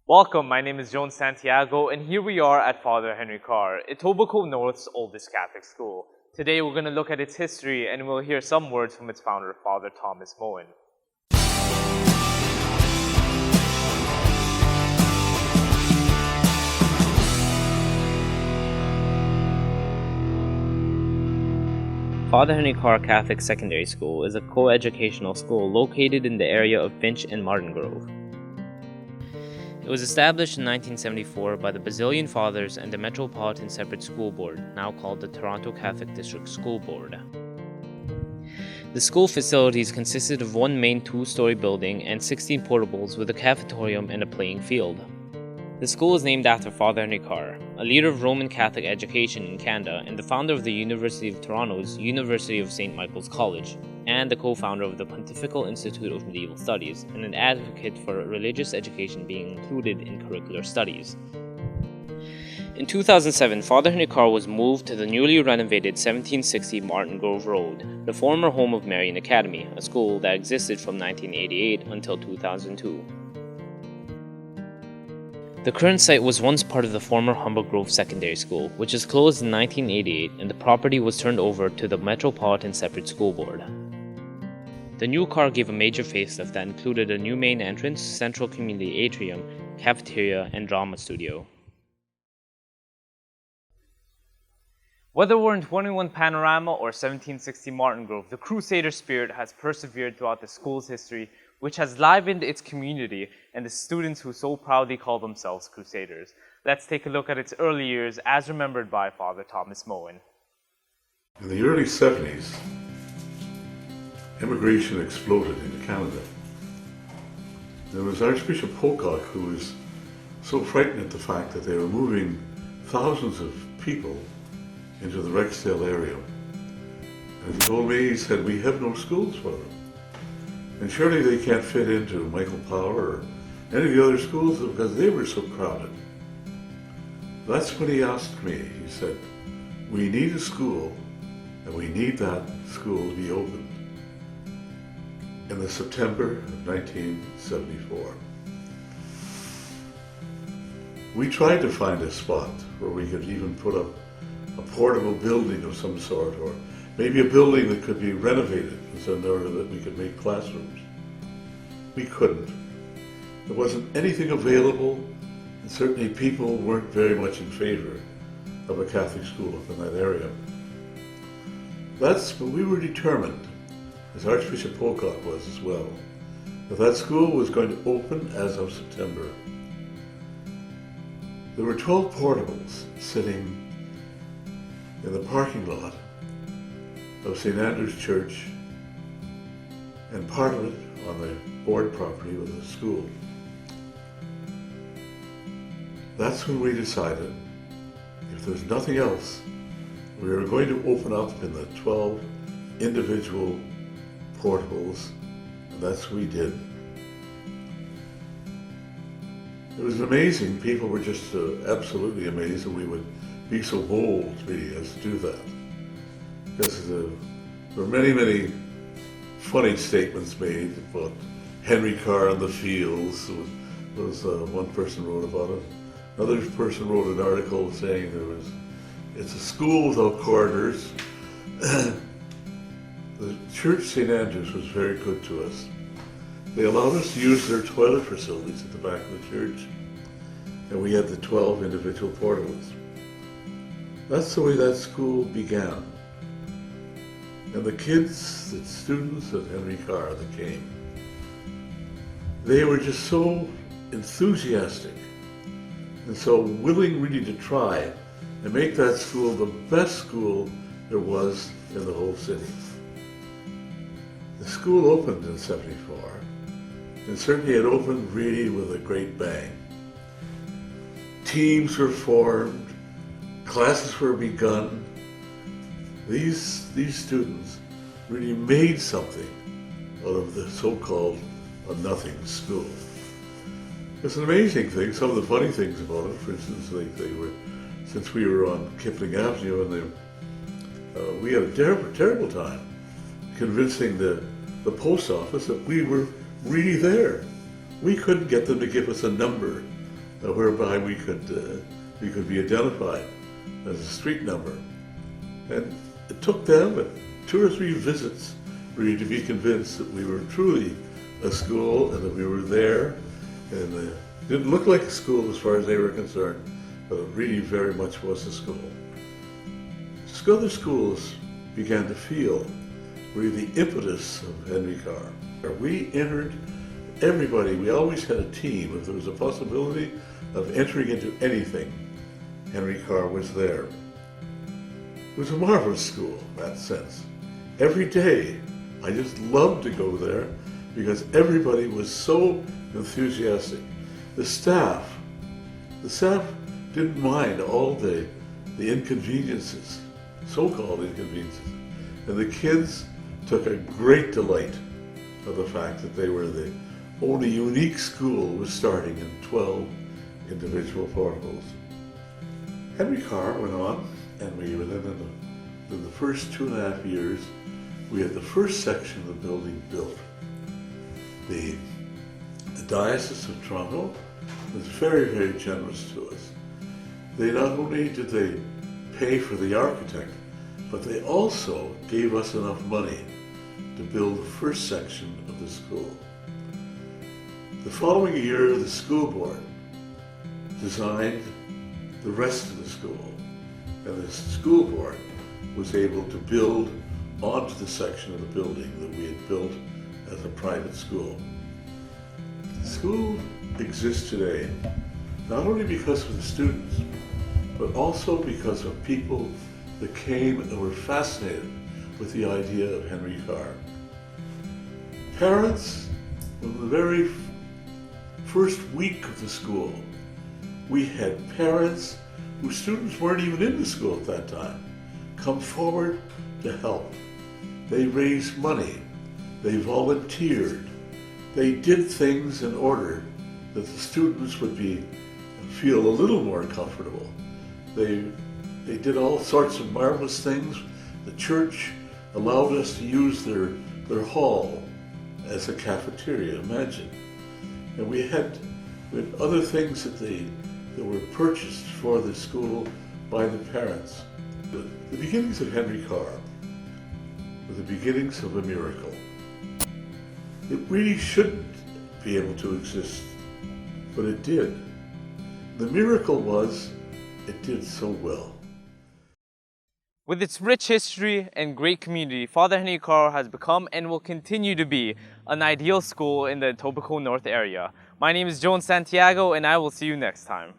Welcome, my name is Joan Santiago, and here we are at Father Henry Carr, Etobicoke North's oldest Catholic school. Today we're going to look at its history and we'll hear some words from its founder, Father Thomas Moen. Father Henry Carr Catholic Secondary School is a co-educational school located in the area of Finch and Martin Grove. It was established in 1974 by the Basilian Fathers and the Metropolitan Separate School Board, now called the Toronto Catholic District School Board. The school facilities consisted of one main two-story building and 16 portables with a cafetorium and a playing field. The school is named after Father Henry Carr, a leader of Roman Catholic education in Canada and the founder of the University of Toronto's University of St. Michael's College, and the co-founder of the Pontifical Institute of Medieval Studies, and an advocate for religious education being included in curricular studies. In 2007, Father Henry Carr was moved to the newly renovated 1760 Martin Grove Road, the former home of Marian Academy, a school that existed from 1988 until 2002. The current site was once part of the former Humber Grove Secondary School, which was closed in 1988, and the property was turned over to the Metropolitan Separate School Board. The new Carr gave a major facelift that included a new main entrance, central community atrium, cafeteria, and drama studio. Whether we're in 21 Panorama or 1760 Martin Grove, the Crusader spirit has persevered throughout the school's history, which has livened its community and the students who so proudly call themselves Crusaders. Let's take a look at its early years as remembered by Father Thomas Moen. In the early 70s, immigration exploded into Canada. There was Archbishop Pocock who was so frightened at the fact that they were moving thousands of people into the Rexdale area. And he told me, he said, we have no schools for them. And surely they can't fit into Michael Power or any of the other schools because they were so crowded. That's when he asked me, he said, we need a school and we need that school to be opened in the September of 1974. We tried to find a spot where we could even put up a portable building of some sort, or maybe a building that could be renovated in order that we could make classrooms. We couldn't. There wasn't anything available, and certainly people weren't very much in favor of a Catholic school up in that area. That's when we were determined, as Archbishop Pocock was as well, that school was going to open as of September. There were 12 portables sitting in the parking lot of St. Andrew's Church, and part of it on the board property with the school. That's when we decided, if there's nothing else, we were going to open up in the 12 individual portables, and that's what we did. It was amazing. People were just absolutely amazed that we would be so bold, really, as to do that. Because there were many, many funny statements made about Henry Carr in the fields. One person wrote about it. Another person wrote an article saying it's a school without corridors. The Church St. Andrew's was very good to us. They allowed us to use their toilet facilities at the back of the church, and we had the 12 individual portables. That's the way that school began. And the kids, the students at Henry Carr that came, they were just so enthusiastic and so willing really to try and make that school the best school there was in the whole city. The school opened in '74, and certainly it opened really with a great bang. Teams were formed, classes were begun. These students really made something out of the so-called a nothing school. It's an amazing thing. Some of the funny things about it, for instance, since we were on Kipling Avenue, and we had a terrible time convincing the post office that we were really there. We couldn't get them to give us a number whereby we could be identified as a street number. And it took them 2 or 3 visits for you to be convinced that we were truly a school and that we were there, and it didn't look like a school as far as they were concerned, but it really very much was a school. Other schools began to feel really the impetus of Henry Carr. We entered everybody. We always had a team. If there was a possibility of entering into anything, Henry Carr was there. It was a marvelous school in that sense. Every day, I just loved to go there because everybody was so enthusiastic. The staff didn't mind all the inconveniences, so-called inconveniences. And the kids took a great delight of the fact that they were the only unique school was starting in 12 individual portables. Henry Carr went on, and we were then in the first 2.5 years, we had the first section of the building built. The Diocese of Toronto was very, very generous to us. They not only did they pay for the architect, but they also gave us enough money to build the first section of the school. The following year, the school board designed the rest of the school, and the school board was able to build onto the section of the building that we had built as a private school. The school exists today not only because of the students, but also because of people that came and were fascinated with the idea of Henry Carr. Parents, from the very first week of the school, we had parents whose students weren't even in the school at that time come forward to help. They raised money, they volunteered, they did things in order that the students would feel a little more comfortable. They did all sorts of marvelous things. The church allowed us to use their hall as a cafeteria, imagine. And we had other things that were purchased for the school by the parents. The beginnings of Henry Carr were the beginnings of a miracle. It really shouldn't be able to exist, but it did. The miracle was, it did so well. With its rich history and great community, Father Henry Carr has become and will continue to be an ideal school in the Etobicoke North area. My name is Joan Santiago, and I will see you next time.